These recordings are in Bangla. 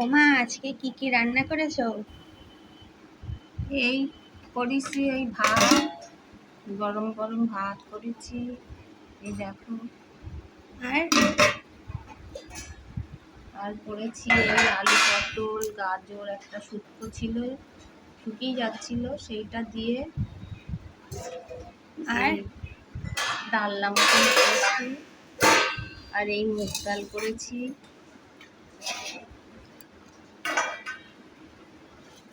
ওমা, আজকে কি কি রান্না করেছো? এই করেছি, এই ভাত, গরম গরম ভাত করেছি। এই দেখো, আর আর করেছি এই আলু পটল গাজর, একটা শুক্তো ছিল, শুকিয়ে যাচ্ছিল, সেইটা দিয়ে আর এই ডালনা মতন করেছি। আর এই মুগ ডাল করেছি।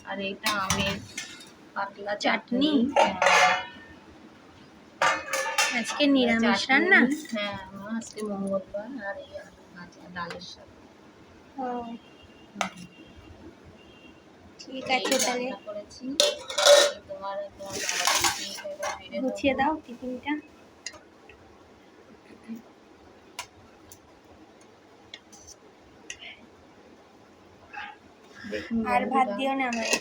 আর এইটা আমের পাতলা চাটনি। আজকে নিরামিষ রান্না? হ্যাঁ, আজকে মঙ্গলবার। আর এই আলু ভাজা ডালের সাথে। ও, ঠিক আছে তাহলে করেছি। তোমার বাবা গুছিয়ে দাও টিফিনটা। আর ভাত দিও না আমায়।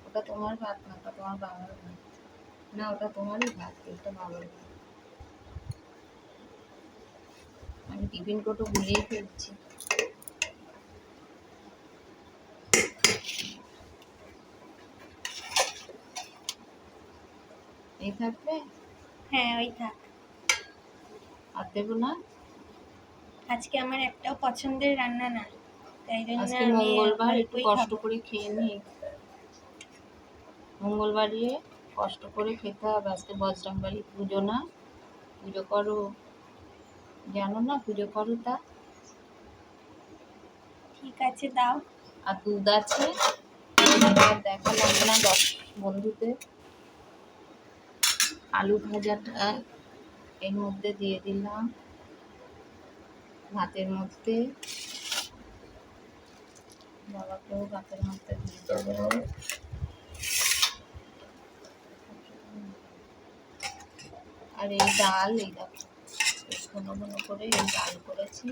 ওটা তোমার ভাত না, ওটা তোমার বাবার ভাত। না, ওটা তোমারই ভাত, এটা বাবার ভাত। আমি টিফিন কোটো ভুলেই ফেলছি। এই থাকবে? হ্যাঁ, ওই থাক। আর দেবো না? আজকে আমার একটাও পছন্দের রান্না না, তাই জন্য আজকে আমি মঙ্গলবার, একটু অল্পই কষ্ট খাবো। করে খেয়ে নি। মঙ্গলবারে কষ্ট করে খেতে হবে। আজকে বজরংবলী পুজো না? পুজো করো, জানো না? পুজো করো তা। ঠিক আছে, দাও। আর দুধ আছে, দেখালাম না বন্ধুতে। আলু ভাজাটা এর মধ্যে দিয়ে দিলাম, ভাতের মধ্যে। বাবাকেও ভাতের মধ্যে দিয়ে দেবো। আর এই ডাল, এই দেখো, ঘন ঘন করে এই ডাল করেছি।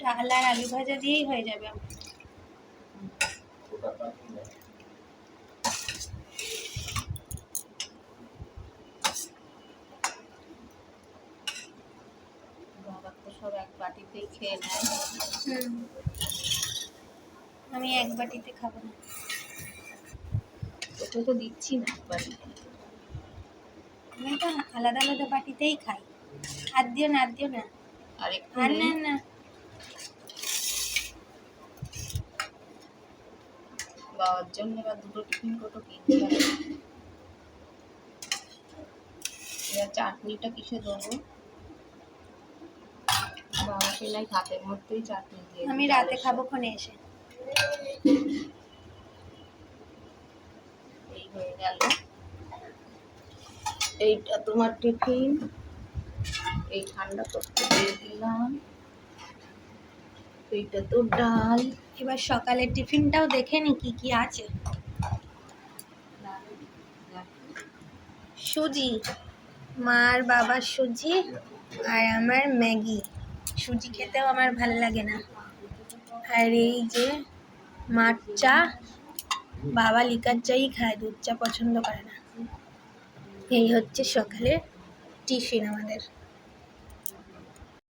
ডাল আর আলু ভাজা দিয়েই হয়ে যাবে আমার। বাবা তো সব এক বাটিতেই খেয়ে নেয়। আমি এক বাটিতে খাবো না। তোকে তো দিচ্ছি না এক বাটিতে। আমি তো আলাদা আলাদা বাটিতেই খাই। আর দিও না, আর দিও না। আর একটু আর নেই? না, বাবার জন্য এবার দুটো টিফিন কোটো কিনতে হবে। এবার চাটনিটা কিসে দেবো? বাবাকে নাই ভাতের মধ্যেই চাটনি দিয়ে আমি রাতে খাবো ক্ষণে এসে। এই হয়ে গেল। এইটা তোমার টিফিন, এই ঠান্ডা করতে দিয়ে দিলাম। এইটা তো ডাল। এবার সকালের টিফিনটাও দেখে নি কি কি আছে। সুজি, মার বাবার সুজি, আর আমার ম্যাগি। সুজি খেতেও আমার ভালো লাগে না। আর এই যে মার চা, বাবা লিকার চাই খায়, দুধ চা পছন্দ করে না। এই হচ্ছে সকালে টিফিন আমাদের।